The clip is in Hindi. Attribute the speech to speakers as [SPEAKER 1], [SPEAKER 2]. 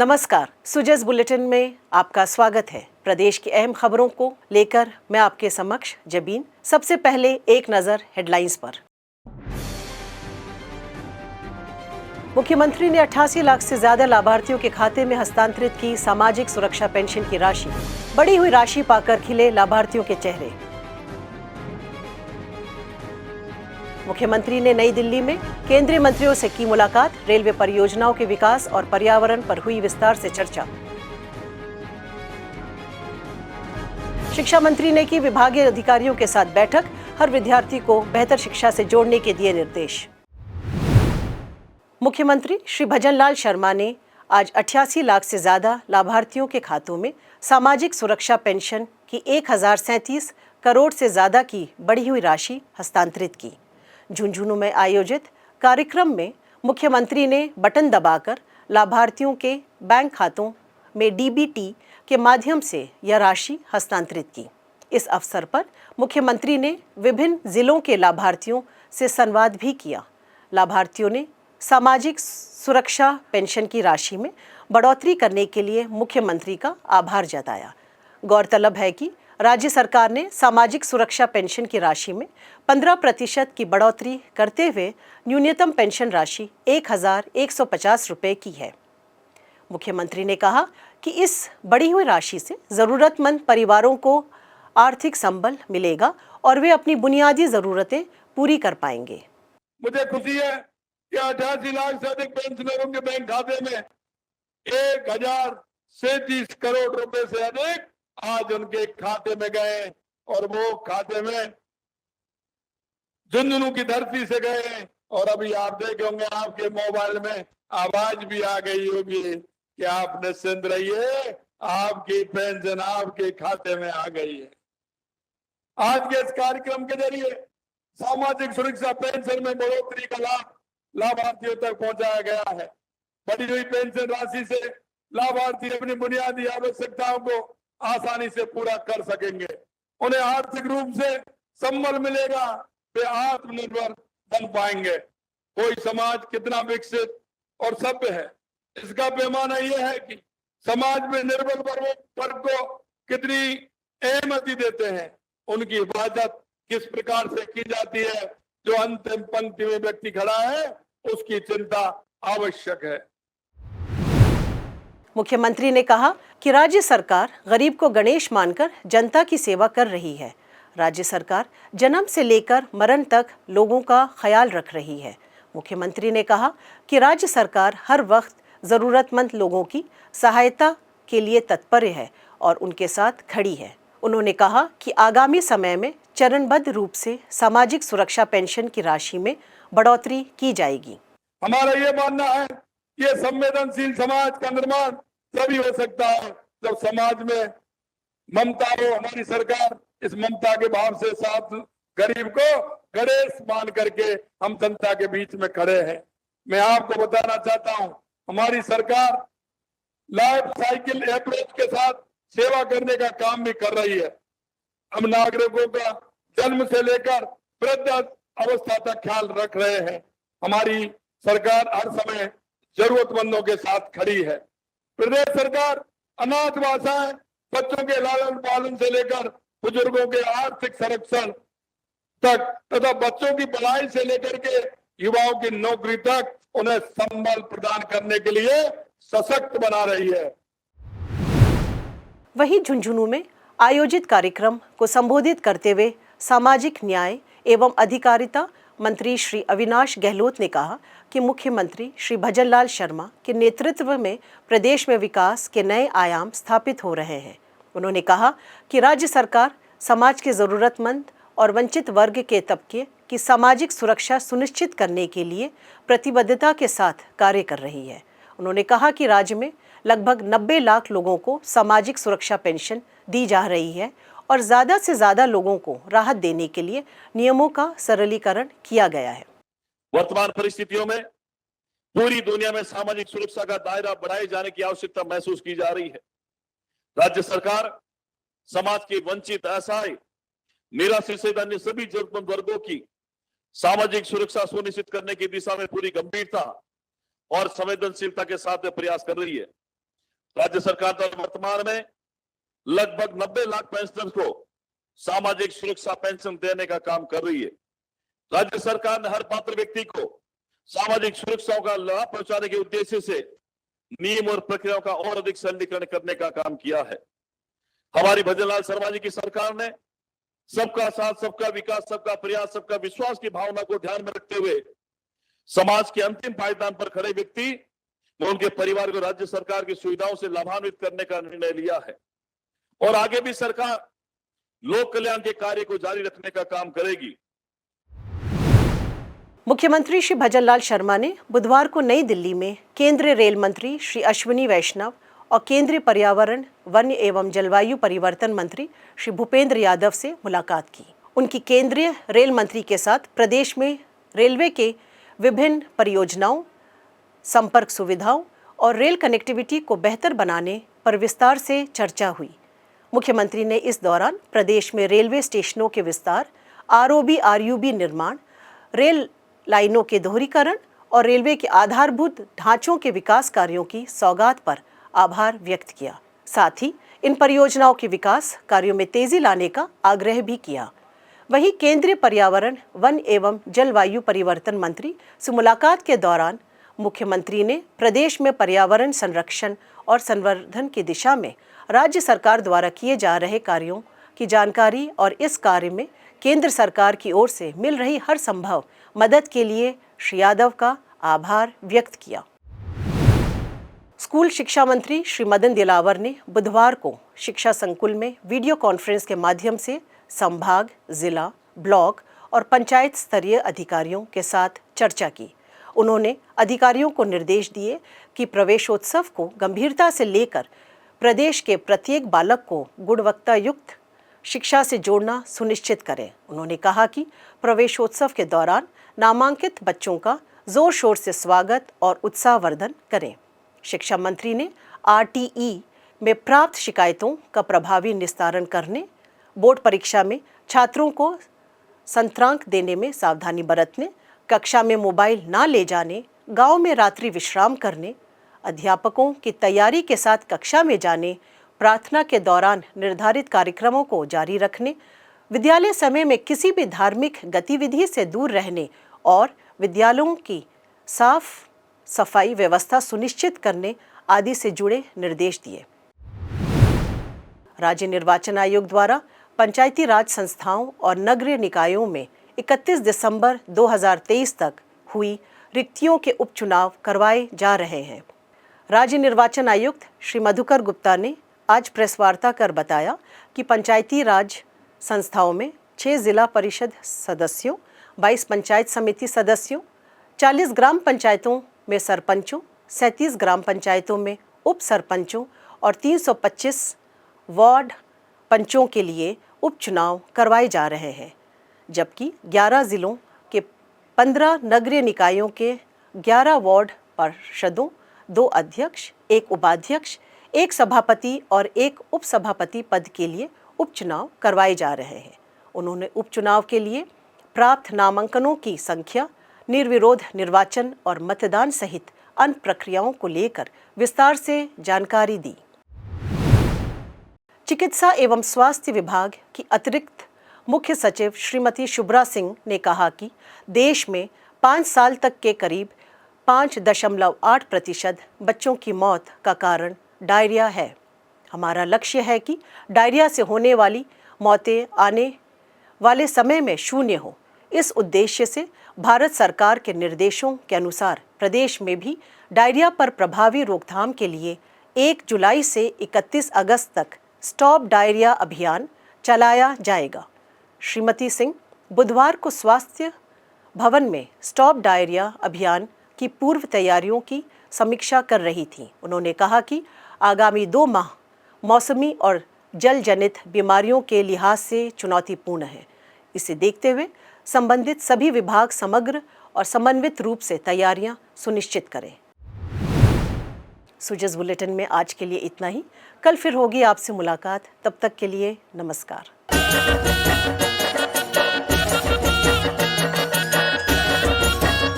[SPEAKER 1] नमस्कार, सुजस बुलेटिन में आपका स्वागत है। प्रदेश की अहम खबरों को लेकर मैं आपके समक्ष जबीन। सबसे पहले एक नजर हेडलाइंस पर। मुख्यमंत्री ने 88 लाख से ज्यादा लाभार्थियों के खाते में हस्तांतरित की सामाजिक सुरक्षा पेंशन की राशि। बढ़ी हुई राशि पाकर खिले लाभार्थियों के चेहरे। मुख्यमंत्री ने नई दिल्ली में केंद्रीय मंत्रियों से की मुलाकात। रेलवे परियोजनाओं के विकास और पर्यावरण पर हुई विस्तार से चर्चा। शिक्षा मंत्री ने की विभागीय अधिकारियों के साथ बैठक। हर विद्यार्थी को बेहतर शिक्षा से जोड़ने के दिए निर्देश। मुख्यमंत्री श्री भजनलाल शर्मा ने आज 88 लाख से ज्यादा लाभार्थियों के खातों में सामाजिक सुरक्षा पेंशन की 1037 करोड़ से ज्यादा की बढ़ी हुई राशि हस्तांतरित की। झुंझुनू में आयोजित कार्यक्रम में मुख्यमंत्री ने बटन दबाकर लाभार्थियों के बैंक खातों में डीबीटी के माध्यम से यह राशि हस्तांतरित की। इस अवसर पर मुख्यमंत्री ने विभिन्न जिलों के लाभार्थियों से संवाद भी किया। लाभार्थियों ने सामाजिक सुरक्षा पेंशन की राशि में बढ़ोतरी करने के लिए मुख्यमंत्री का आभार जताया। गौरतलब है कि राज्य सरकार ने सामाजिक सुरक्षा पेंशन की राशि में 15% की बढ़ोतरी करते हुए न्यूनतम पेंशन राशि 1150 रुपये की है। मुख्यमंत्री ने कहा कि इस बढ़ी हुई राशि से जरूरतमंद परिवारों को आर्थिक संबल मिलेगा और वे अपनी बुनियादी जरूरतें पूरी कर पाएंगे।
[SPEAKER 2] मुझे खुशी है कि 88 लाख से अधिक पेंशनरों के बैंक खाते में 1037 करोड़ रुपए से अधिक आज उनके खाते में गए और वो खाते में झुंझुनू की धरती से गए। और अभी आप देखे होंगे आपके मोबाइल में आवाज भी आ गई होगी कि आप निश्चिंत रहिए, आपकी पेंशन आपके खाते में आ गई है। आज के इस कार्यक्रम के जरिए सामाजिक सुरक्षा पेंशन में बढ़ोतरी का लाभ लाभार्थियों तक पहुंचाया गया है। बढ़ी हुई पेंशन राशि से लाभार्थी अपनी बुनियादी आवश्यकताओं को आसानी से पूरा कर सकेंगे। उन्हें आर्थिक रूप से संबल मिलेगा, वे आत्मनिर्भर बन पाएंगे। कोई समाज कितना विकसित और सभ्य है, इसका पैमाना यह है कि समाज में निर्बल वर्ग को कितनी अहमियत देते हैं, उनकी हिफाजत किस प्रकार से की जाती है। जो अंतिम पंक्ति में व्यक्ति खड़ा है उसकी चिंता आवश्यक है।
[SPEAKER 1] मुख्यमंत्री ने कहा कि राज्य सरकार गरीब को गणेश मानकर जनता की सेवा कर रही है। राज्य सरकार जन्म से लेकर मरण तक लोगों का ख्याल रख रही है। मुख्यमंत्री ने कहा कि राज्य सरकार हर वक्त जरूरतमंद लोगों की सहायता के लिए तत्पर है और उनके साथ खड़ी है। उन्होंने कहा कि आगामी समय में चरणबद्ध रूप से सामाजिक सुरक्षा पेंशन की राशि में बढ़ोतरी की जाएगी।
[SPEAKER 2] हमारा ये मानना है कि ये संवेदनशील समाज का निर्माण तभी हो सकता है जब समाज में ममता हो। हमारी सरकार इस ममता के भाव से साथ गरीब को गणेश मान करके हम जनता के बीच में खड़े हैं। मैं आपको बताना चाहता हूं, हमारी सरकार लाइफ साइकिल अप्रोच के साथ सेवा करने का काम भी कर रही है। हम नागरिकों का जन्म से लेकर वृद्ध अवस्था तक ख्याल रख रहे हैं। हमारी सरकार हर समय जरूरतमंदों के साथ खड़ी है। प्रदेश सरकार अनाथ भाषाएं, बच्चों के लालन पालन से लेकर बुजुर्गों के आर्थिक संरक्षण तक तथा बच्चों की पढ़ाई से लेकर के युवाओं की नौकरी तक उन्हें संबल प्रदान करने के लिए सशक्त बना रही है।
[SPEAKER 1] वहीं झुंझुनू में आयोजित कार्यक्रम को संबोधित करते हुए सामाजिक न्याय एवं अधिकारिता मंत्री श्री अविनाश गहलोत ने कहा कि मुख्यमंत्री श्री भजनलाल शर्मा के नेतृत्व में प्रदेश में विकास के नए आयाम स्थापित हो रहे हैं। उन्होंने कहा कि राज्य सरकार समाज के जरूरतमंद और वंचित वर्ग के तबके की सामाजिक सुरक्षा सुनिश्चित करने के लिए प्रतिबद्धता के साथ कार्य कर रही है। उन्होंने कहा कि राज्य में लगभग 90 लाख लोगों को सामाजिक सुरक्षा पेंशन दी जा रही है और ज़्यादा से ज़्यादा लोगों को राहत देने के लिए नियमों का सरलीकरण किया गया है।
[SPEAKER 3] वर्तमान परिस्थितियों में पूरी दुनिया में सामाजिक सुरक्षा का दायरा बढ़ाए जाने की आवश्यकता महसूस की जा रही है। राज्य सरकार समाज के वंचित, असहाय, निराश्रित से अन्य सभी जरूरतमंद वर्गों की सामाजिक सुरक्षा सुनिश्चित करने की दिशा में पूरी गंभीरता और संवेदनशीलता के साथ प्रयास कर रही है। राज्य सरकार द्वारा वर्तमान में लगभग 90 लाख पेंशनर्स को सामाजिक सुरक्षा पेंशन देने का काम कर रही है। राज्य सरकार ने हर पात्र व्यक्ति को सामाजिक सुरक्षाओं का लाभ पहुंचाने के उद्देश्य से नियम और प्रक्रियाओं का और अधिक सरलीकरण करने का काम किया है। हमारी भजनलाल शर्मा जी की सरकार ने सबका साथ, सबका विकास, सबका प्रयास, सबका विश्वास की भावना को ध्यान में रखते हुए समाज के अंतिम पायदान पर खड़े व्यक्ति व उनके परिवार को राज्य सरकार की सुविधाओं से लाभान्वित करने का निर्णय लिया है और आगे भी सरकार लोक कल्याण के कार्य को जारी रखने का काम करेगी।
[SPEAKER 1] मुख्यमंत्री श्री भजनलाल शर्मा ने बुधवार को नई दिल्ली में केंद्रीय रेल मंत्री श्री अश्विनी वैष्णव और केंद्रीय पर्यावरण, वन्य एवं जलवायु परिवर्तन मंत्री श्री भूपेंद्र यादव से मुलाकात की। उनकी केंद्रीय रेल मंत्री के साथ प्रदेश में रेलवे के विभिन्न परियोजनाओं, संपर्क सुविधाओं और रेल कनेक्टिविटी को बेहतर बनाने पर विस्तार से चर्चा हुई। मुख्यमंत्री ने इस दौरान प्रदेश में रेलवे स्टेशनों के विस्तार, आरओबी, आरयूबी निर्माण, रेल लाइनों के दोहरीकरण और रेलवे के आधारभूत ढांचों के विकास कार्यों की सौगात पर आभार व्यक्त किया। साथ ही इन परियोजनाओं के विकास कार्यों में तेजी लाने का आग्रह भी किया। वहीं केंद्रीय पर्यावरण, वन एवं जलवायु परिवर्तन मंत्री से मुलाकात के दौरान मुख्यमंत्री ने प्रदेश में पर्यावरण संरक्षण और संवर्धन की दिशा में राज्य सरकार द्वारा किए जा रहे कार्यों की जानकारी और इस कार्य में केंद्र सरकार की ओर से मिल रही हर संभव मदद के लिए श्री यादव का आभार व्यक्त किया। स्कूल शिक्षा मंत्री श्री मदन दिलावर ने बुधवार को शिक्षा संकुल में वीडियो कॉन्फ्रेंस के माध्यम से संभाग, जिला, ब्लॉक और पंचायत स्तरीय अधिकारियों के साथ चर्चा की। उन्होंने अधिकारियों को निर्देश दिए कि प्रवेशोत्सव को गंभीरता से लेकर प्रदेश के प्रत्येक बालक को गुणवत्ता युक्त शिक्षा से जोड़ना सुनिश्चित करें। उन्होंने कहा कि प्रवेशोत्सव के दौरान नामांकित बच्चों का जोर शोर से स्वागत और उत्साहवर्धन करें। शिक्षा मंत्री ने आरटीई में प्राप्त शिकायतों का प्रभावी निस्तारण करने, बोर्ड परीक्षा में छात्रों को संतरांक देने में सावधानी बरतने, कक्षा में मोबाइल न ले जाने, गांव में रात्रि विश्राम करने, अध्यापकों की तैयारी के साथ कक्षा में जाने, प्रार्थना के दौरान निर्धारित कार्यक्रमों को जारी रखने, विद्यालय समय में किसी भी धार्मिक गतिविधि से दूर रहने और विद्यालयों की साफ सफाई व्यवस्था सुनिश्चित करने आदि से जुड़े निर्देश दिए। राज्य निर्वाचन आयोग द्वारा पंचायती राज संस्थाओं और नगरीय निकायों में 31 दिसंबर 2023 तक हुई रिक्तियों के उपचुनाव करवाए जा रहे हैं। राज्य निर्वाचन आयुक्त श्री मधुकर गुप्ता ने आज प्रेस वार्ता कर बताया कि पंचायती राज संस्थाओं में 6 जिला परिषद सदस्यों, 22 पंचायत समिति सदस्यों, 40 ग्राम पंचायतों में सरपंचों, 37 ग्राम पंचायतों में उप सरपंचों और 325 वार्ड पंचों के लिए उपचुनाव करवाए जा रहे हैं, जबकि 11 जिलों के 15 नगरीय निकायों के 11 वार्ड पार्षदों, 2 अध्यक्ष, 1 उपाध्यक्ष, 1 सभापति और 1 उपसभापति पद के लिए उपचुनाव करवाए जा रहे हैं। उन्होंने उपचुनाव के लिए प्राप्त नामांकनों की संख्या, निर्विरोध निर्वाचन और मतदान सहित अन्य प्रक्रियाओं को लेकर विस्तार से जानकारी दी। चिकित्सा एवं स्वास्थ्य विभाग की अतिरिक्त मुख्य सचिव श्रीमती शुभ्रा सिंह ने कहा कि देश में 5 साल तक के करीब 5.8% बच्चों की मौत का कारण डायरिया है। हमारा लक्ष्य है कि डायरिया से होने वाली मौतें आने वाले समय में शून्य हो। इस उद्देश्य से भारत सरकार के निर्देशों के अनुसार प्रदेश में भी डायरिया पर प्रभावी रोकथाम के लिए 1 जुलाई से 31 अगस्त तक स्टॉप डायरिया अभियान चलाया जाएगा। श्रीमती सिंह बुधवार को स्वास्थ्य भवन में स्टॉप डायरिया अभियान की पूर्व तैयारियों की समीक्षा कर रही थीं। उन्होंने कहा कि आगामी 2 माह मौसमी और जल जनित बीमारियों के लिहाज से चुनौतीपूर्ण है। इसे देखते हुए संबंधित सभी विभाग समग्र और समन्वित रूप से तैयारियां सुनिश्चित करें। सुजस बुलेटिन में आज के लिए इतना ही। कल फिर होगी आपसे मुलाकात। तब तक के लिए नमस्कार।